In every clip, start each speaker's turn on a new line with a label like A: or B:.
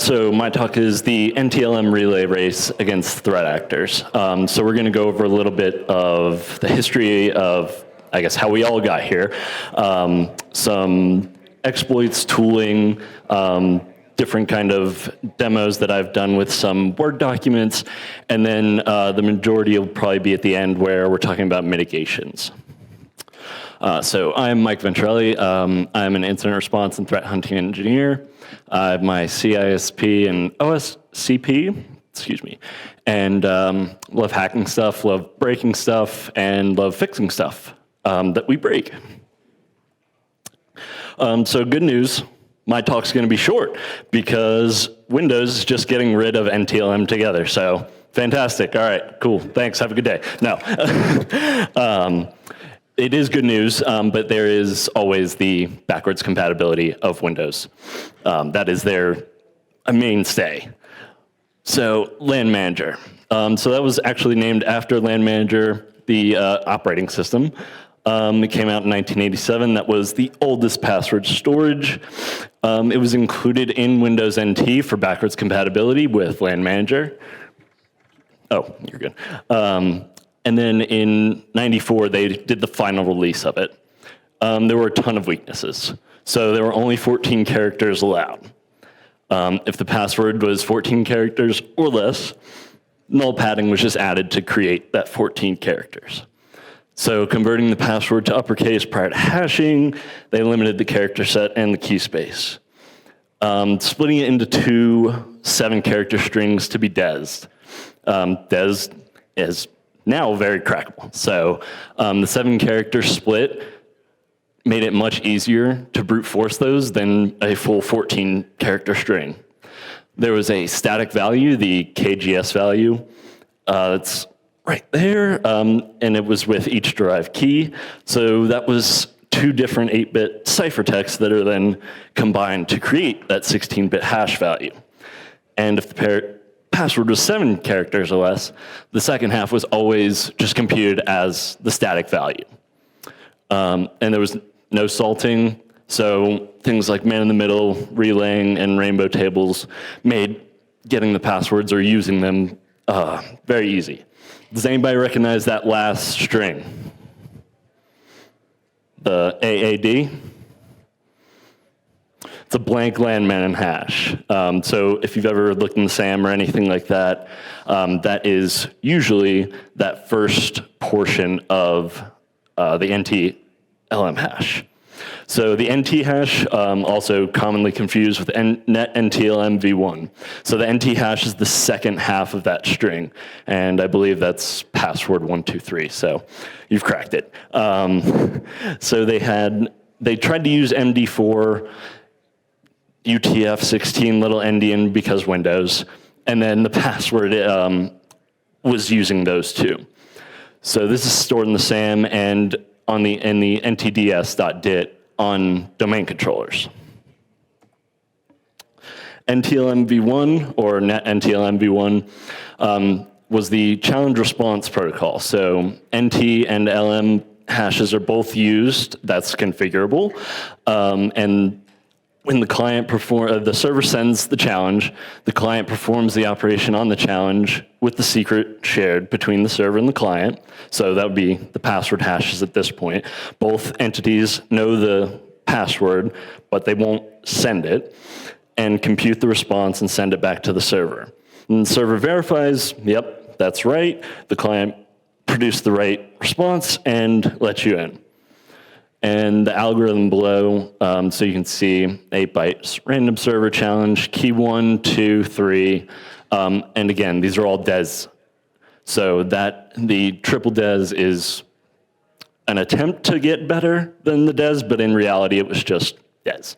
A: so my talk is the NTLM relay race against threat actors. So we're going to go over a little bit of the history of, I guess, how we all got here, some exploits, tooling, different kind of demos that I've done with some Word documents, and then the majority will probably be at the end where we're talking about mitigations. So I'm Mike Venturelli. I'm an incident response and threat hunting engineer. I have my CISP and OSCP, excuse me, and love hacking stuff, love breaking stuff, and love fixing stuff that we break. So good news, my talk's going to be short because Windows is just getting rid of NTLM together. So fantastic. All right, cool. Thanks. Have a good day. No. It is good news, but there is always the backwards compatibility of Windows. That is their mainstay. So LAN Manager. So that was actually named after LAN Manager, the operating system. It came out in 1987. That was the oldest password storage. It was included in Windows NT for backwards compatibility with LAN Manager. Oh, you're good. And then in '94, they did the final release of it. There were a ton of weaknesses. So there were only 14 characters allowed. If the password was 14 characters or less, null padding was just added to create that 14 characters. So converting the password to uppercase prior to hashing, they limited the character set and the key space. Splitting it into two 7-character strings to be DES'd. DES is now very crackable. So the 7-character split made it much easier to brute force those than a full 14-character string. There was a static value, the KGS value. It's right there, and it was with each derived key. So that was 2 different 8-bit ciphertexts that are then combined to create that 16-bit hash value. And if the password was 7 characters or less, the second half was always just computed as the static value. And there was no salting, so things like man-in-the-middle, relaying, and rainbow tables made getting the passwords or using them very easy. Does anybody recognize that last string? The AAD? It's a blank LAN hash. So if you've ever looked in the SAM or anything like that, that is usually that first portion of the NTLM hash. So the NT hash, also commonly confused with net NTLM v1. So the NT hash is the second half of that string, and I believe that's password 123. So you've cracked it. So they tried to use MD4. UTF-16 little endian because Windows, and then the password was using those two. So this is stored in the SAM and in the ntds.dit on domain controllers. NTLM v1 or net NTLM v1 was the challenge response protocol. So NT and LM hashes are both used. That's configurable, and when the client the server sends the challenge, the client performs the operation on the challenge with the secret shared between the server and the client. So that would be the password hashes at this point. Both entities know the password, but they won't send it, and compute the response and send it back to the server. And the server verifies, yep, that's right. The client produced the right response and lets you in. And the algorithm below, so you can see 8 bytes, random server challenge, key 1, 2, 3, and again, these are all DES. So that the triple DES is an attempt to get better than the DES, but in reality, it was just DES.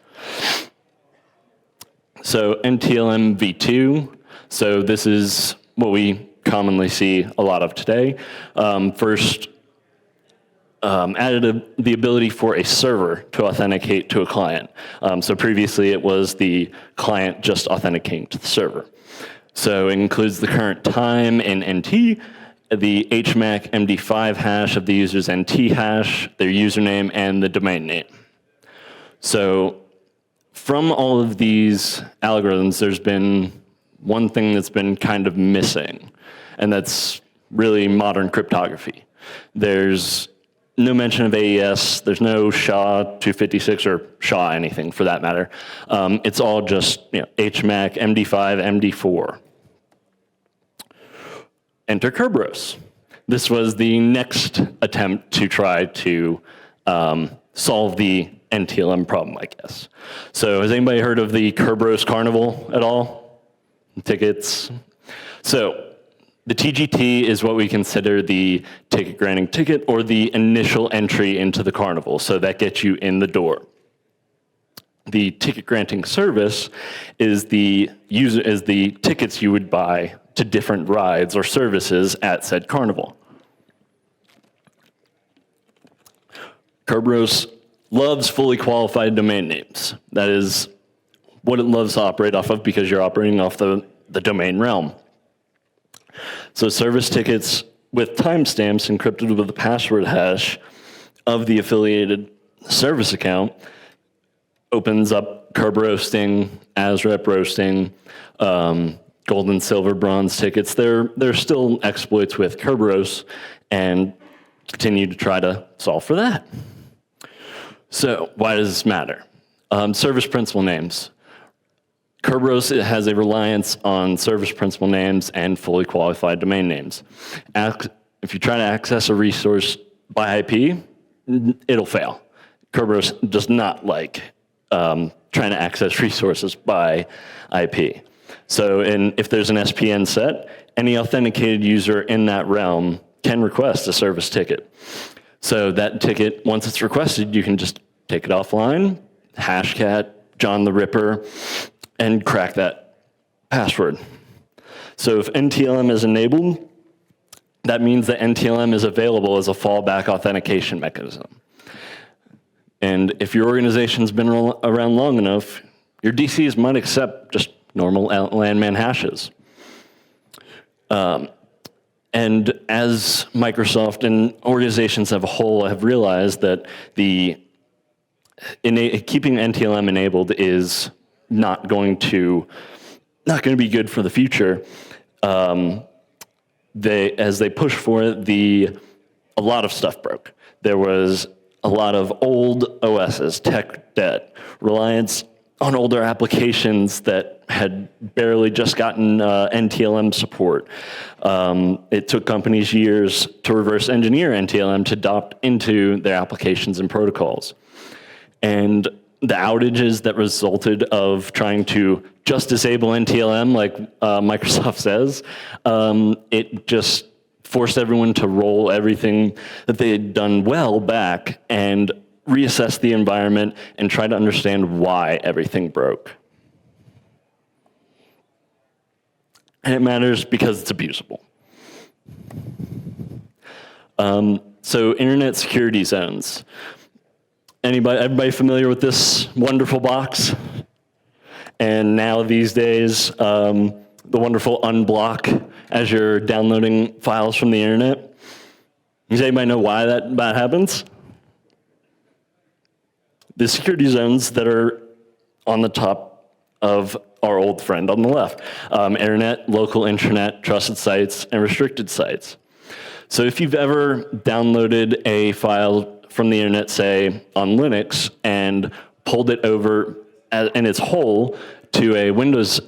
A: So NTLM v2, so this is what we commonly see a lot of today. First, added the ability for a server to authenticate to a client. So previously it was the client just authenticating to the server. So it includes the current time in NT, the HMAC MD5 hash of the user's NT hash, their username, and the domain name. So from all of these algorithms, there's been one thing that's been kind of missing, and that's really modern cryptography. There's no mention of AES, there's no SHA-256 or SHA anything for that matter. It's all just HMAC, MD5, MD4. Enter Kerberos. This was the next attempt to try to solve the NTLM problem, I guess. So has anybody heard of the Kerberos Carnival at all? Tickets? So the TGT is what we consider the ticket granting ticket or the initial entry into the carnival. So that gets you in the door. The ticket granting service is the tickets you would buy to different rides or services at said carnival. Kerberos loves fully qualified domain names. That is what it loves to operate off of because you're operating off the domain realm. So service tickets with timestamps encrypted with the password hash of the affiliated service account opens up Kerberosting, ASREP roasting, gold and silver, bronze tickets. There's still exploits with Kerberos and continue to try to solve for that. So why does this matter? Service principal names. Kerberos has a reliance on service principal names and fully qualified domain names. If you try to access a resource by IP, it'll fail. Kerberos does not like trying to access resources by IP. So if there's an SPN set, any authenticated user in that realm can request a service ticket. So that ticket, once it's requested, you can just take it offline, hashcat, John the Ripper, and crack that password. So if NTLM is enabled, that means that NTLM is available as a fallback authentication mechanism. And if your organization's been around long enough, your DCs might accept just normal landman hashes. And as Microsoft and organizations as a whole have realized that keeping NTLM enabled is not going to be good for the future. As they push for it, a lot of stuff broke. There was a lot of old OSs, tech debt, reliance on older applications that had barely just gotten NTLM support. It took companies years to reverse engineer NTLM to adopt into their applications and protocols. And the outages that resulted of trying to just disable NTLM, like Microsoft says, it just forced everyone to roll everything that they had done well back and reassess the environment and try to understand why everything broke. And it matters because it's abusable. So internet security zones. Everybody familiar with this wonderful box? And now these days, the wonderful unblock as you're downloading files from the internet. Does anybody know why that happens? The security zones that are on the top of our old friend on the left. Internet, local intranet, trusted sites, and restricted sites. So if you've ever downloaded a file from the internet, say on Linux, and pulled it over in its whole to a Windows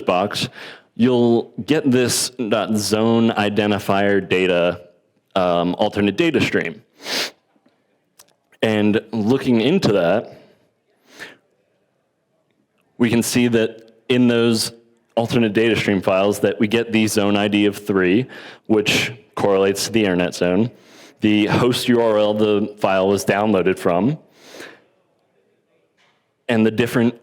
A: box, you'll get this .zone identifier data, alternate data stream. And looking into that, we can see that in those alternate data stream files that we get the zone ID of 3, which correlates to the internet zone, the host URL the file was downloaded from, and the different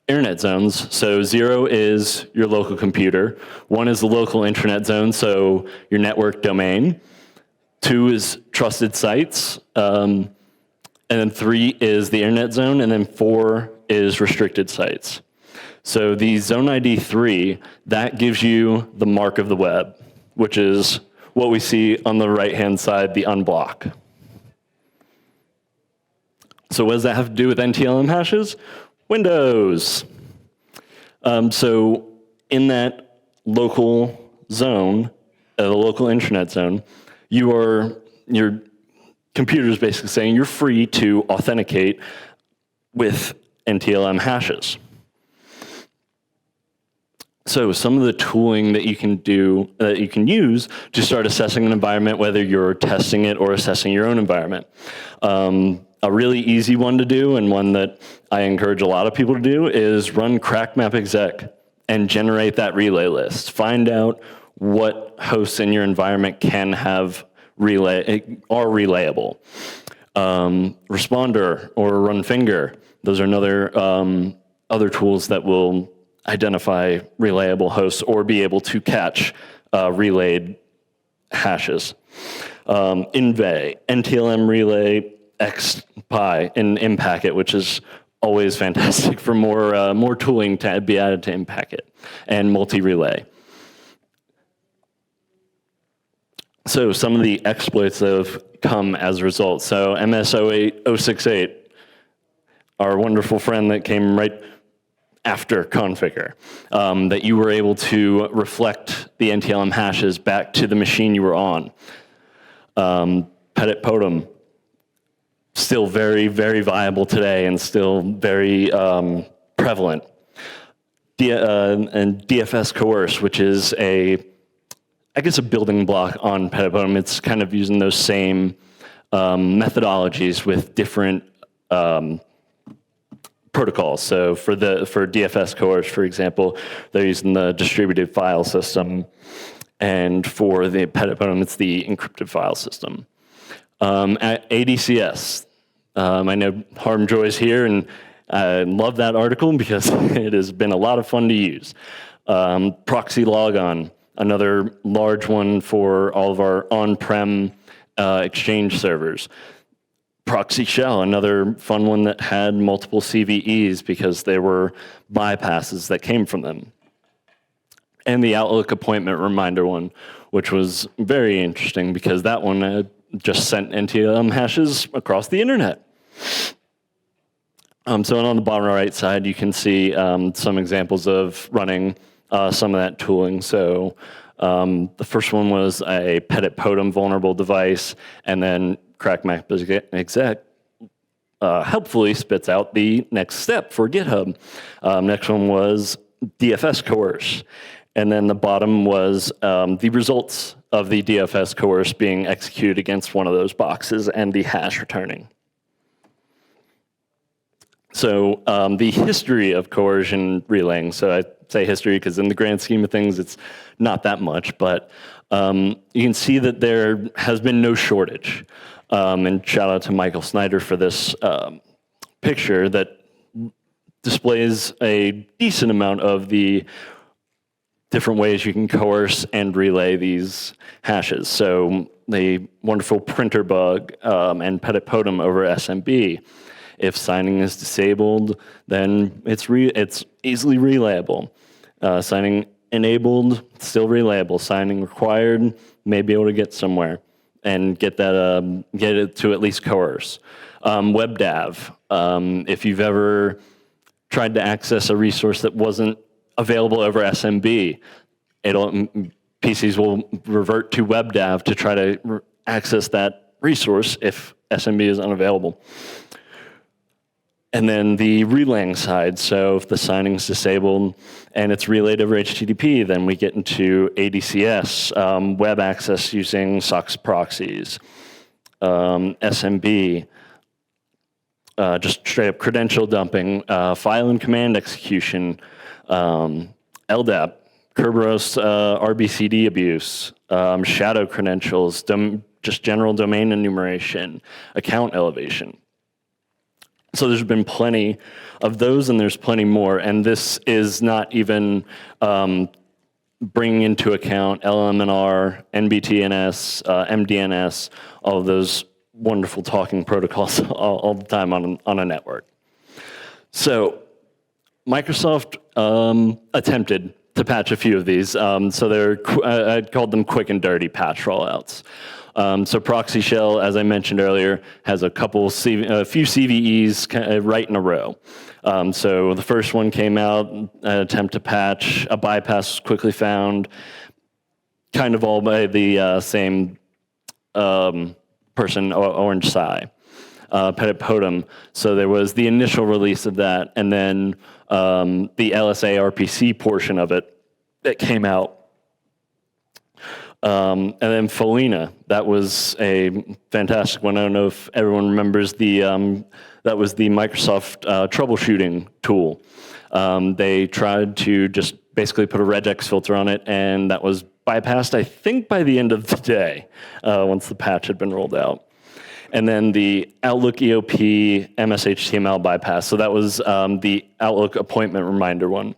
A: internet zones. So 0 is your local computer, 1 is the local intranet zone, so your network domain, 2 is trusted sites, and then 3 is the internet zone, and then 4 is restricted sites. So the zone ID 3, that gives you the mark of the web, which is what we see on the right-hand side, the unblock. So what does that have to do with NTLM hashes? Windows. So in that local zone, the local internet zone, your computer is basically saying you're free to authenticate with NTLM hashes. So some of the tooling that you can do, that you can use to start assessing an environment, whether you're testing it or assessing your own environment. A really easy one to do, and one that I encourage a lot of people to do, is run crackmap exec and generate that relay list. Find out what hosts in your environment can have are relayable. Responder or run finger, those are another other tools that will identify relayable hosts or be able to catch relayed hashes. Inve, NTLM relay xpi in Impacket, which is always fantastic for more tooling to be added to Impacket, and multi-relay. So some of the exploits that have come as a result. So MS-08068, our wonderful friend that came right after configure, that you were able to reflect the NTLM hashes back to the machine you were on. Petit Potem, still very, very viable today and still very prevalent. And DFS coerce, which is I guess a building block on Petit Potem. It's kind of using those same methodologies with different protocols. So for DFS coerce, for example, they're using the distributed file system, and for the Petit Potem, it's the encrypted file system. At ADCS, I know Harm Joy's here, and I love that article because it has been a lot of fun to use. Proxy logon, another large one for all of our on-prem Exchange servers. Proxy shell, another fun one that had multiple CVEs because there were bypasses that came from them. And the Outlook appointment reminder one, which was very interesting because that one just sent NTLM hashes across the internet. So on the bottom right side, you can see some examples of running some of that tooling. So the first one was a Petit Potem vulnerable device, and then crackmap exec helpfully spits out the next step for GitHub. Next one was DFS coerce. And then the bottom was the results of the DFS coerce being executed against one of those boxes and the hash returning. So the history of coercion relaying, so I say history because in the grand scheme of things, it's not that much, but you can see that there has been no shortage. And shout out to Michael Snyder for this picture that displays a decent amount of the different ways you can coerce and relay these hashes. So the wonderful printer bug and Petit Potem over SMB. If signing is disabled, then it's easily relayable. Signing enabled, still relayable. Signing required, may be able to get somewhere and get it to at least coerce. WebDAV, if you've ever tried to access a resource that wasn't available over SMB, PCs will revert to WebDAV to try to access that resource if SMB is unavailable. And then the relaying side, so if the signing is disabled and it's relayed over HTTP, then we get into ADCS, web access using SOCKS proxies, SMB, just straight up credential dumping, file and command execution, LDAP, Kerberos RBCD abuse, shadow credentials, just general domain enumeration, account elevation. So there's been plenty of those, and there's plenty more. And this is not even bringing into account LMNR, NBTNS, MDNS, all of those wonderful talking protocols all the time on a network. So Microsoft attempted to patch a few of these. So I called them quick and dirty patch rollouts. So proxy shell, as I mentioned earlier, has a few CVEs right in a row. So the first one came out, an attempt to patch, a bypass was quickly found, kind of all by the same person, Orange Sai, Petit Potem. So there was the initial release of that, and then the LSA RPC portion of it that came out. And then Felina, that was a fantastic one. I don't know if everyone remembers that was the Microsoft troubleshooting tool. They tried to just basically put a regex filter on it, and that was bypassed, I think, by the end of the day, once the patch had been rolled out. And then the Outlook EOP MS-HTML bypass. So that was the Outlook appointment reminder one.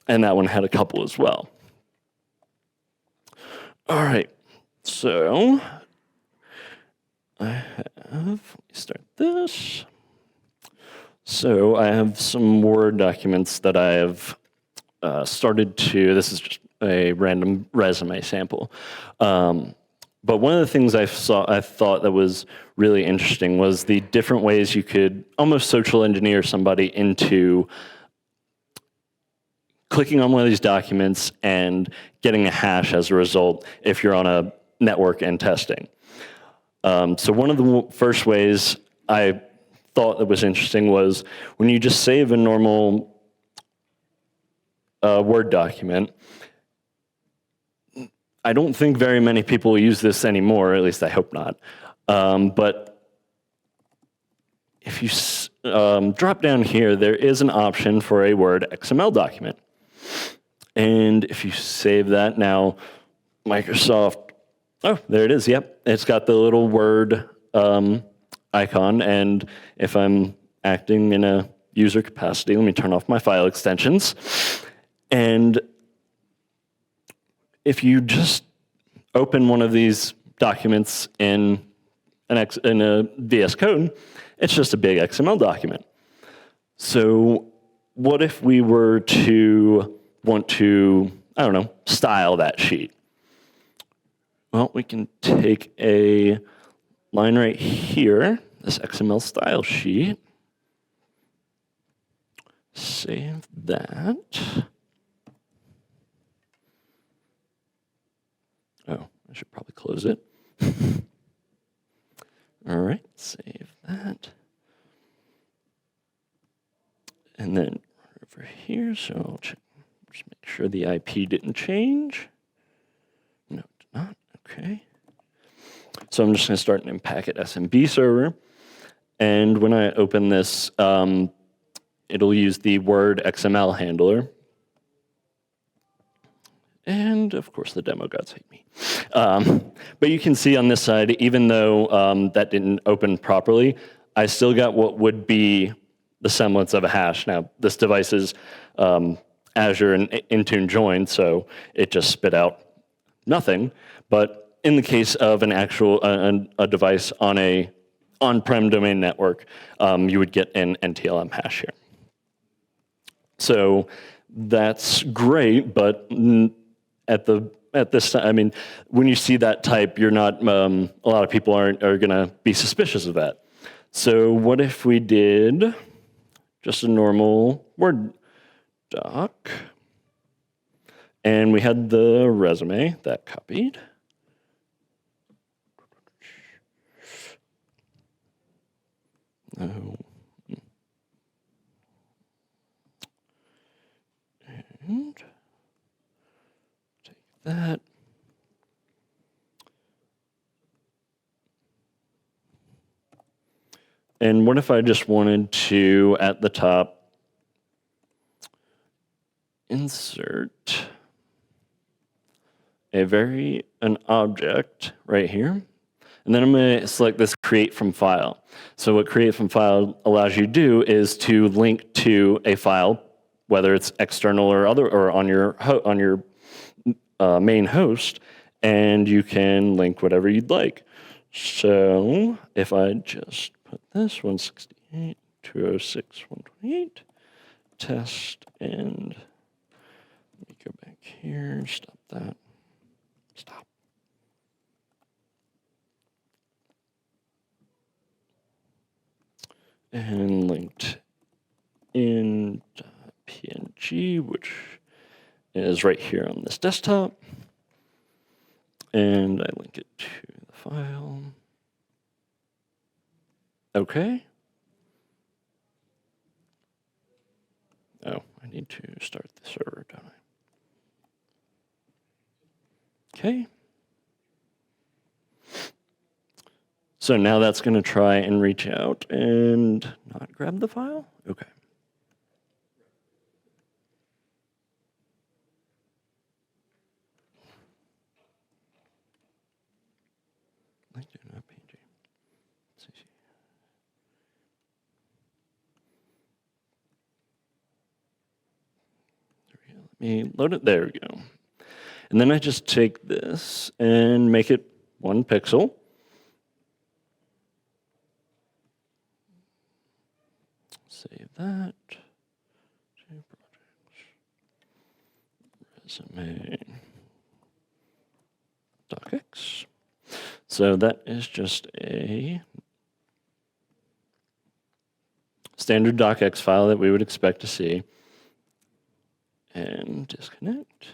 A: And that one had a couple as well. All right, so I have, let me start this. So I have some Word documents that I have started to, this is just a random resume sample. But one of the things I thought that was really interesting was the different ways you could almost social engineer somebody into clicking on one of these documents and getting a hash as a result if you're on a network and testing. So one of the first ways I thought that was interesting was when you just save a normal Word document. I don't think very many people use this anymore, at least I hope not. But if you drop down here, there is an option for a Word XML document. And if you save that now, Microsoft, oh, there it is, yep. It's got the little Word icon, and if I'm acting in a user capacity, let me turn off my file extensions. And if you just open one of these documents in a VS Code, it's just a big XML document. So what if we were to want to, I don't know, style that sheet? Well, we can take a line right here, this XML style sheet, save that. Oh, I should probably close it. All right, save that. And then over here, so I'll check, just make sure the IP didn't change. No, it did not, okay. So I'm just gonna start an Packet SMB server. And when I open this, it'll use the Word XML handler. And of course, the demo gods hate me. But you can see on this side, even though that didn't open properly, I still got what would be the semblance of a hash. Now, this device is Azure and Intune joined, so it just spit out nothing. But in the case of an actual a device on a on-prem domain network, you would get an NTLM hash here. So that's great, but at this time, I mean, when you see that type, you're not. A lot of people are going to be suspicious of that. So what if we did just a normal Word doc, and we had the resume that copied. Oh. And take that. And what if I just wanted to, at the top, insert an object right here. And then I'm going to select this create from file. So what create from file allows you to do is to link to a file, whether it's external or other, or on your main host, and you can link whatever you'd like. So if I just put this 168.206.128 test, and let me go back here, stop that, stop. and linked in .png, which is right here on this desktop. And I link it to the file. Okay. Oh, I need to start the server, don't I? Okay. So now that's going to try and reach out and not grab the file? Okay. Let me load it. There we go. And then I just take this and make it 1 pixel. Save that. 2 projects. Resume. Docx. So that is just a standard docx file that we would expect to see. And disconnect.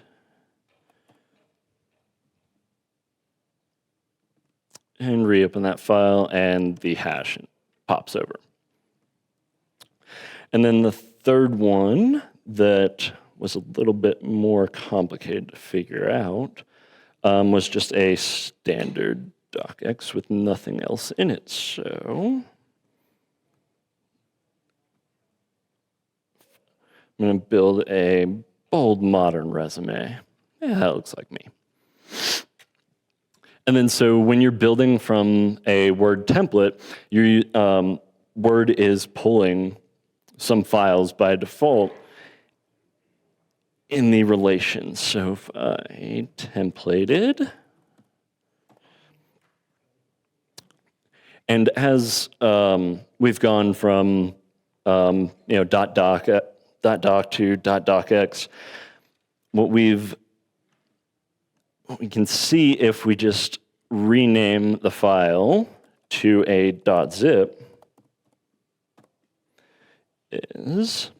A: And reopen that file, and the hash pops over. And then the third one that was a little bit more complicated to figure out was just a standard docx with nothing else in it. So I'm going to build a bold modern resume. Yeah, that looks like me. And then so when you're building from a Word template, Word is pulling some files by default in the relations. So if I templated, and as we've gone from .doc to .docx, what we can see if we just rename the file to a .zip is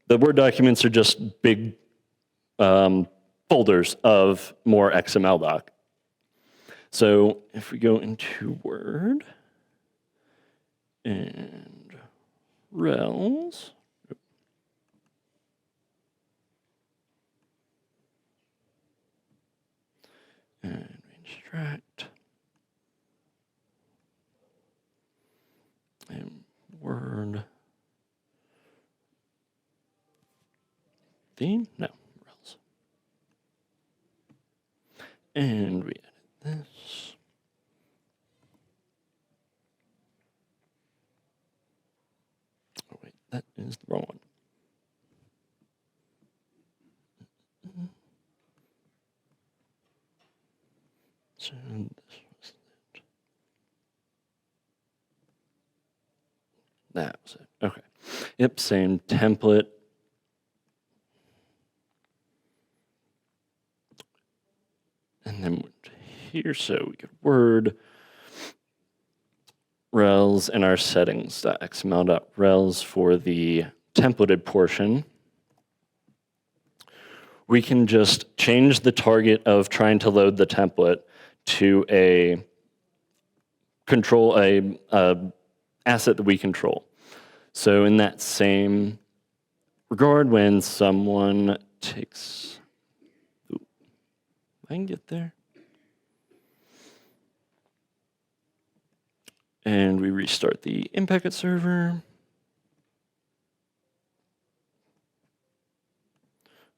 A: the Word documents are just big folders of more XML doc. So if we go into Word and rels, and extract, and Word theme, no, rels. And we edit this. Oh wait, that is the wrong one. So this was it. That was it. Okay. Yep, same template. And then here, so we could Word, rels, and our settings.xml.rels for the templated portion. We can just change the target of trying to load the template to a asset that we control. So in that same regard, when someone takes, I can get there. And we restart the in-packet server.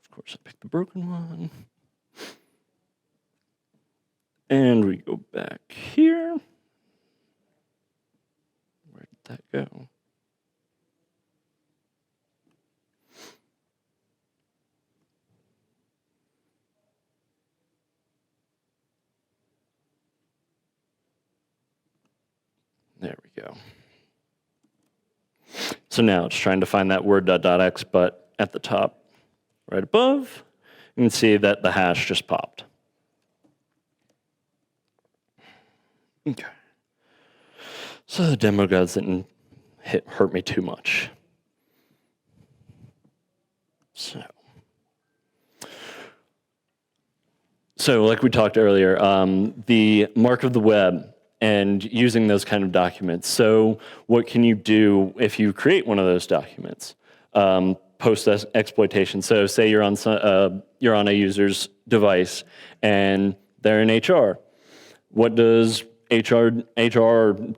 A: Of course, I picked the broken one. And we go back here. Where did that go? There we go. So now it's trying to find that word.docx, but at the top, right above, you can see that the hash just popped. Okay. So the demo gods didn't hurt me too much. So like we talked earlier, the mark of the web and using those kind of documents. So what can you do if you create one of those documents? Post-exploitation. So say you're on a user's device and they're in HR. What does HR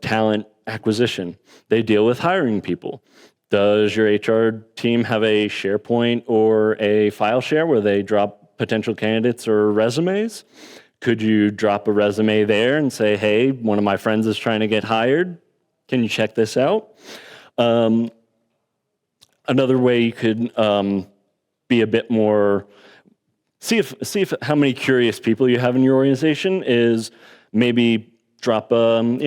A: talent acquisition? They deal with hiring people. Does your HR team have a SharePoint or a file share where they drop potential candidates or resumes? Could you drop a resume there and say, hey, one of my friends is trying to get hired. Can you check this out? Another way you could be a bit more, see if how many curious people you have in your organization is maybe drop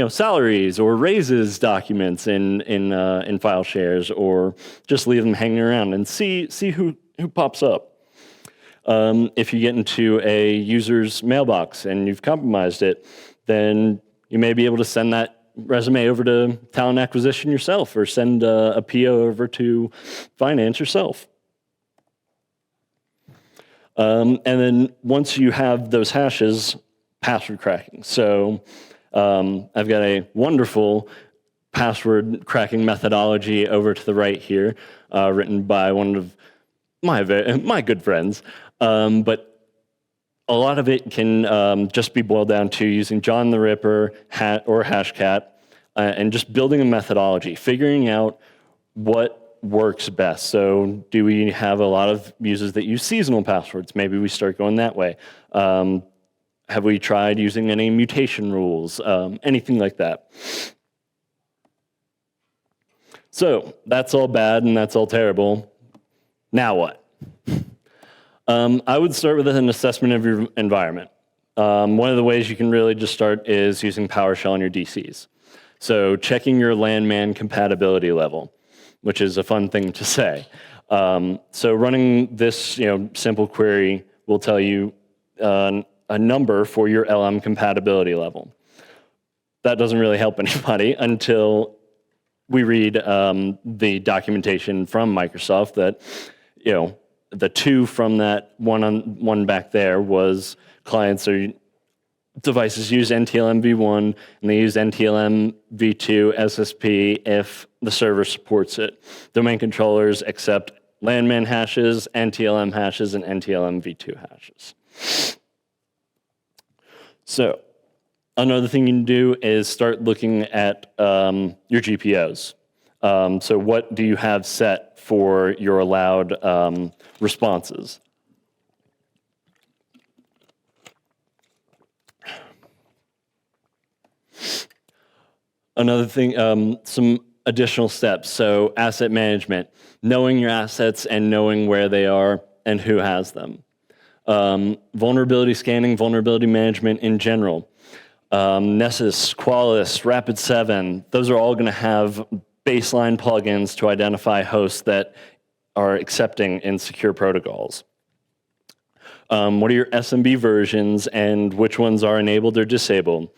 A: salaries or raises documents in file shares, or just leave them hanging around and see who pops up. If you get into a user's mailbox and you've compromised it, then you may be able to send that resume over to talent acquisition yourself, or send a PO over to finance yourself. And then once you have those hashes, password cracking. So I've got a wonderful password cracking methodology over to the right here, written by one of my good friends. But a lot of it can just be boiled down to using John the Ripper or Hashcat, and just building a methodology, figuring out what works best. So do we have a lot of users that use seasonal passwords? Maybe we start going that way. Have we tried using any mutation rules? Anything like that. So that's all bad and that's all terrible. Now what? I would start with an assessment of your environment. One of the ways you can really just start is using PowerShell on your DCs. So checking your LAN-MAN compatibility level, which is a fun thing to say. So running this simple query will tell you a number for your LM compatibility level. That doesn't really help anybody until we read the documentation from Microsoft that, the two from that one back there was clients or devices use NTLM v1 and they use NTLM v2 SSP if the server supports it. Domain controllers accept LAN-MAN hashes, NTLM hashes, and NTLM v2 hashes. So another thing you can do is start looking at your GPOs. So what do you have set for your allowed responses? Another thing, some additional steps. So asset management, knowing your assets and knowing where they are and who has them. Vulnerability scanning, vulnerability management in general. Nessus, Qualys, Rapid7, those are all going to have baseline plugins to identify hosts that are accepting insecure protocols. What are your SMB versions and which ones are enabled or disabled?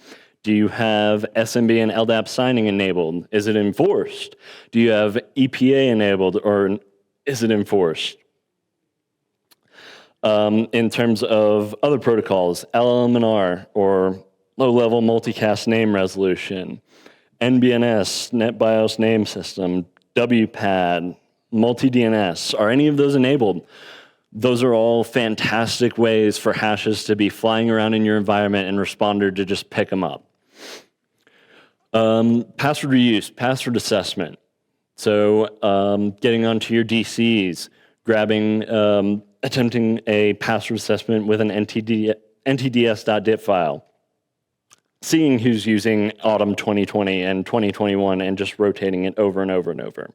A: Do you have SMB and LDAP signing enabled? Is it enforced? Do you have EPA enabled, or is it enforced? In terms of other protocols, LLM&R, or low-level multicast name resolution, NBNS, NetBIOS name system, WPAD, multi-DNS, are any of those enabled? Those are all fantastic ways for hashes to be flying around in your environment and Responder to just pick them up. Password reuse, password assessment. So getting onto your DCs, grabbing, attempting a password assessment with an ntds.dip file. Seeing who's using autumn 2020 and 2021 and just rotating it over and over and over.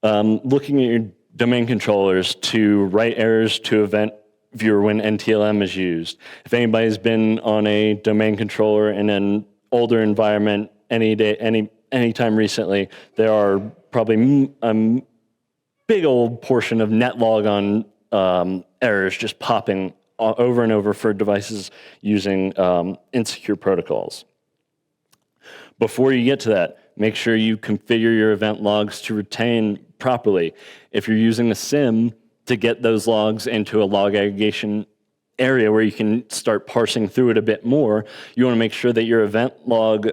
A: Looking at your domain controllers to write errors to event viewer when NTLM is used. If anybody's been on a domain controller in an older environment anytime recently, there are probably a big old portion of netlogon errors just popping over and over for devices using insecure protocols. Before you get to that, make sure you configure your event logs to retain properly. If you're using a SIM to get those logs into a log aggregation area where you can start parsing through it a bit more, you want to make sure that your event logs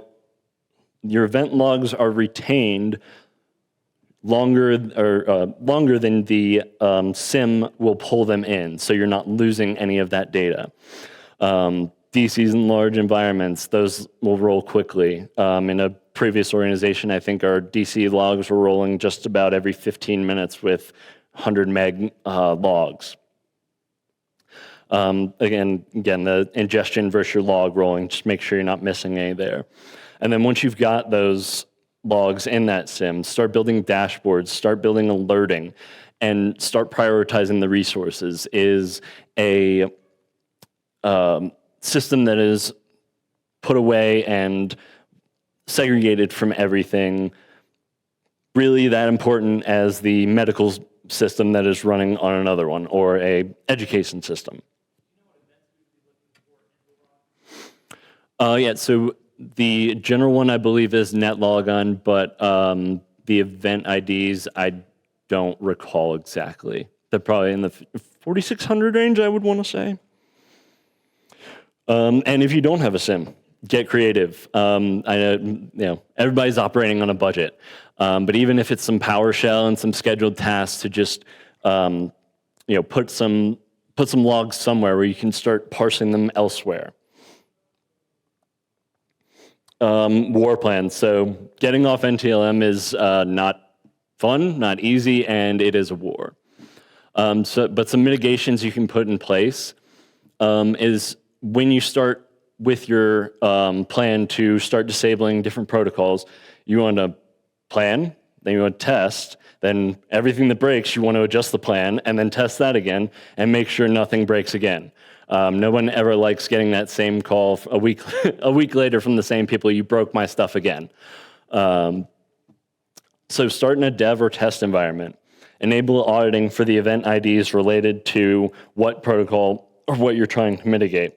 A: are retained longer than the SIM will pull them in, so you're not losing any of that data. DCs in large environments, those will roll quickly. In a previous organization, I think our DC logs were rolling just about every 15 minutes with 100 meg logs. Again, the ingestion versus your log rolling, just make sure you're not missing any there. And then once you've got those logs in that SIM, start building dashboards, start building alerting, and start prioritizing the resources. Is a system that is put away and segregated from everything really that important as the medical system that is running on another one, or a education system? Yeah, so the general one I believe is netlogon, but the event IDs I don't recall exactly. They're probably in the 4600 range, I would want to say. And if you don't have a SIM, get creative. I know, everybody's operating on a budget, but even if it's some PowerShell and some scheduled tasks to just put some logs somewhere where you can start parsing them elsewhere. War plans. So getting off NTLM is not fun, not easy, and it is a war. But some mitigations you can put in place is when you start with your plan to start disabling different protocols, you want to plan, then you want to test, then everything that breaks, you want to adjust the plan, and then test that again, and make sure nothing breaks again. No one ever likes getting that same call a week later from the same people, you broke my stuff again. So start in a dev or test environment. Enable auditing for the event IDs related to what protocol or what you're trying to mitigate.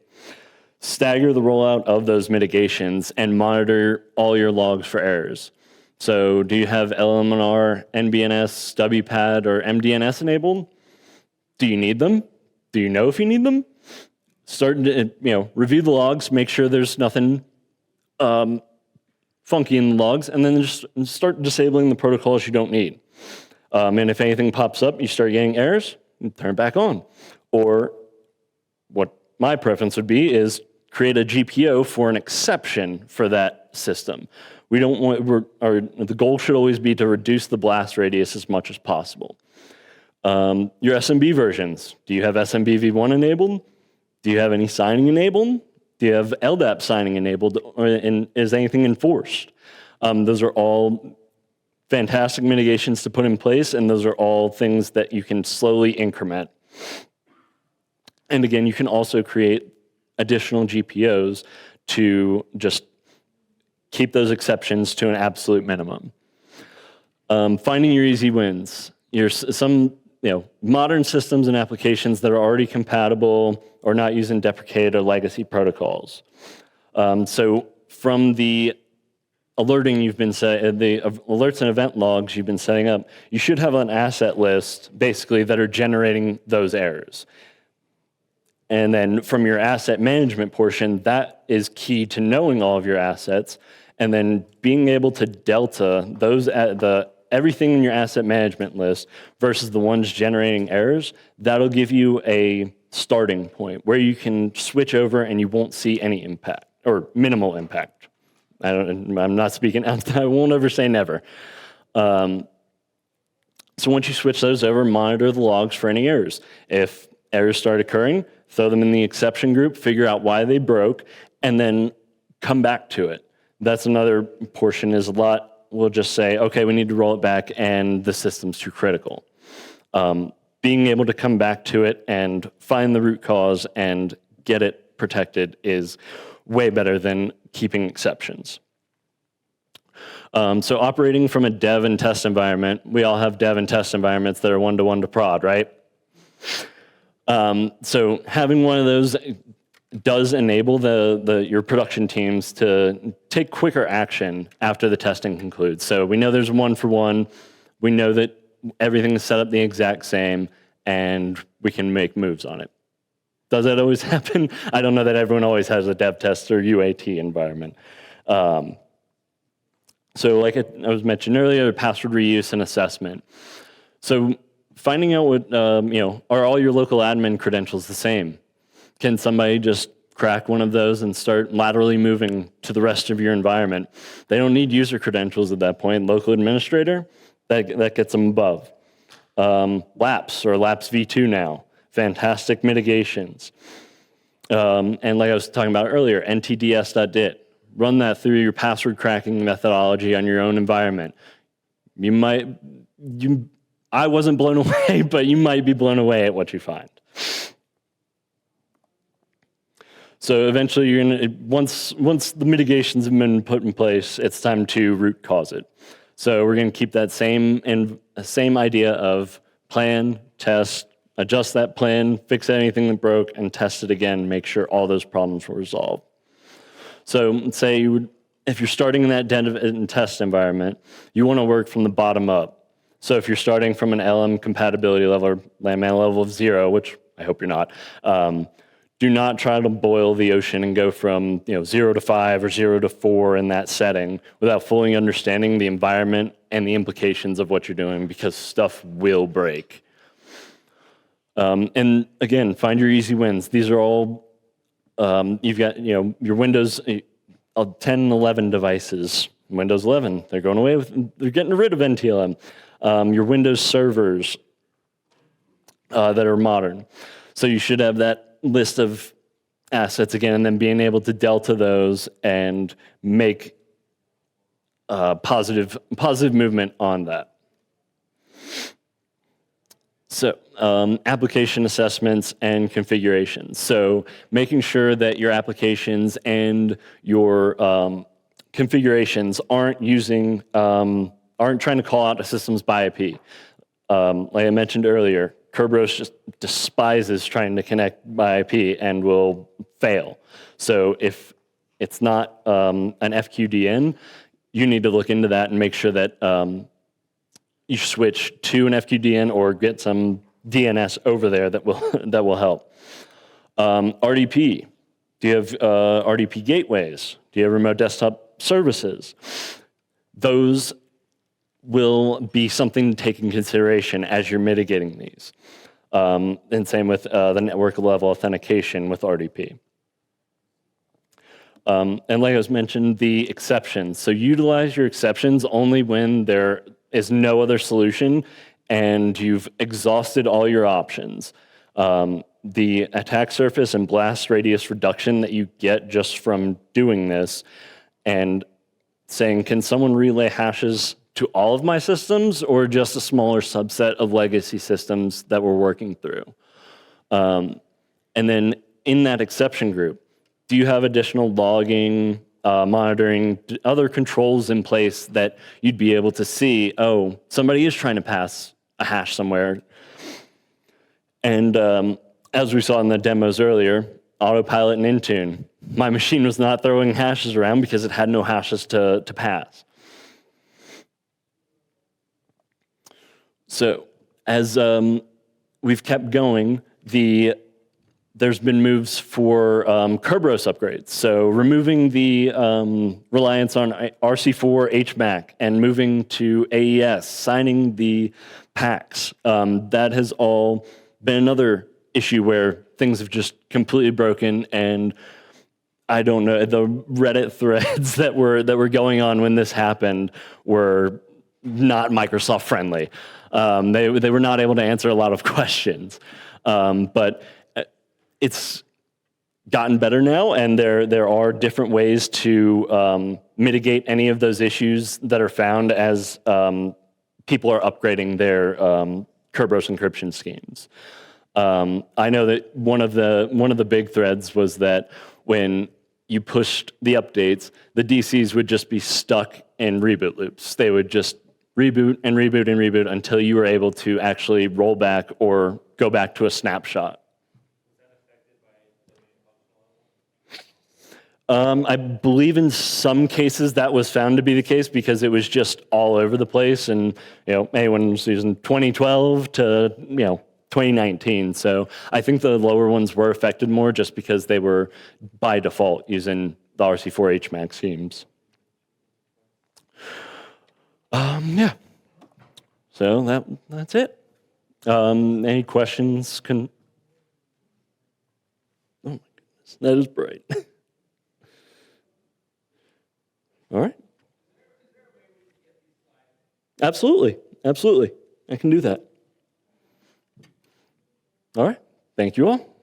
A: Stagger the rollout of those mitigations and monitor all your logs for errors. So do you have LMNR, NBNS, WPAD, or MDNS enabled? Do you need them? Do you know if you need them? Start to, review the logs, make sure there's nothing funky in the logs, and then just start disabling the protocols you don't need. And if anything pops up, you start getting errors, turn it back on. Or what my preference would be is create a GPO for an exception for that system. We don't want, the goal should always be to reduce the blast radius as much as possible. Your SMB versions, do you have SMB v1 enabled? Do you have any signing enabled? Do you have LDAP signing enabled, or is anything enforced? Those are all fantastic mitigations to put in place, and those are all things that you can slowly increment. And again, you can also create additional GPOs to just keep those exceptions to an absolute minimum. Finding your easy wins. Some modern systems and applications that are already compatible or not using deprecated or legacy protocols. So from the alerting the alerts and event logs you've been setting up, you should have an asset list basically that are generating those errors. And then from your asset management portion, that is key to knowing all of your assets, and then being able to delta those everything in your asset management list versus the ones generating errors. That'll give you a starting point where you can switch over and you won't see any impact or minimal impact. I'm not speaking out. I won't ever say never. So once you switch those over, monitor the logs for any errors. If errors start occurring, throw them in the exception group, figure out why they broke, and then come back to it. That's another portion is we'll just say, okay, we need to roll it back and the system's too critical. Being able to come back to it and find the root cause and get it protected is way better than keeping exceptions. So operating from a dev and test environment, we all have dev and test environments that are one-to-one to prod, right? So having one of those does enable your production teams to take quicker action after the testing concludes. So we know there's one for one. We know that everything is set up the exact same, and we can make moves on it. Does that always happen? I don't know that everyone always has a dev test or UAT environment. So like I was mentioned earlier, password reuse and assessment. So finding out what, are all your local admin credentials the same? Can somebody just crack one of those and start laterally moving to the rest of your environment? They don't need user credentials at that point. Local administrator, that gets them above. Laps or Laps v2 now, fantastic mitigations. And like I was talking about earlier, ntds.dit. Run that through your password cracking methodology on your own environment. I wasn't blown away, but you might be blown away at what you find. So eventually, you're gonna, once the mitigations have been put in place, it's time to root cause it. So we're going to keep that same idea of plan, test, adjust that plan, fix anything that broke, and test it again, make sure all those problems were resolved. So let's say if you're starting in that dev and test environment, you want to work from the bottom up. So if you're starting from an LM compatibility level or LAMA level of 0, which I hope you're not, do not try to boil the ocean and go from 0 to 5 or 0 to 4 in that setting without fully understanding the environment and the implications of what you're doing, because stuff will break. And again, find your easy wins. These are all, you've got your Windows 10 and 11 devices. Windows 11, they're going away they're getting rid of NTLM. Your Windows servers that are modern. So you should have that list of assets again, and then being able to delta those and make positive movement on that. So application assessments and configurations. So making sure that your applications and your configurations aren't trying to call out a systems by IP. Like I mentioned earlier, Kerberos just despises trying to connect by IP and will fail. So if it's not an FQDN, you need to look into that and make sure that you switch to an FQDN or get some DNS over there that will help. RDP. Do you have RDP gateways? Do you have remote desktop services? Those will be something to take in consideration as you're mitigating these. And same with the network level authentication with RDP. And like I was mentioned, the exceptions. So utilize your exceptions only when there is no other solution and you've exhausted all your options. The attack surface and blast radius reduction that you get just from doing this and saying, can someone relay hashes to all of my systems or just a smaller subset of legacy systems that we're working through? And then in that exception group, do you have additional logging, monitoring, other controls in place that you'd be able to see, oh, somebody is trying to pass a hash somewhere? And as we saw in the demos earlier, Autopilot and Intune, my machine was not throwing hashes around because it had no hashes to pass. So as we've kept going, there's been moves for Kerberos upgrades. So removing the reliance on RC4 HMAC and moving to AES, signing the packs. That has all been another issue where things have just completely broken, and I don't know, the Reddit threads that were going on when this happened were not Microsoft friendly. They were not able to answer a lot of questions, but it's gotten better now, and there are different ways to mitigate any of those issues that are found as people are upgrading their Kerberos encryption schemes. I know that one of the big threads was that when you pushed the updates, the DCs would just be stuck in reboot loops. They would just reboot and reboot and reboot until you were able to actually roll back or go back to a snapshot. I believe in some cases that was found to be the case because it was just all over the place, and anyone was using 2012 to 2019. So I think the lower ones were affected more just because they were by default using the RC4 HMAC schemes. Yeah. So that's it. Any questions? Oh my goodness, that is bright. All right. Absolutely. Absolutely. I can do that. All right. Thank you all.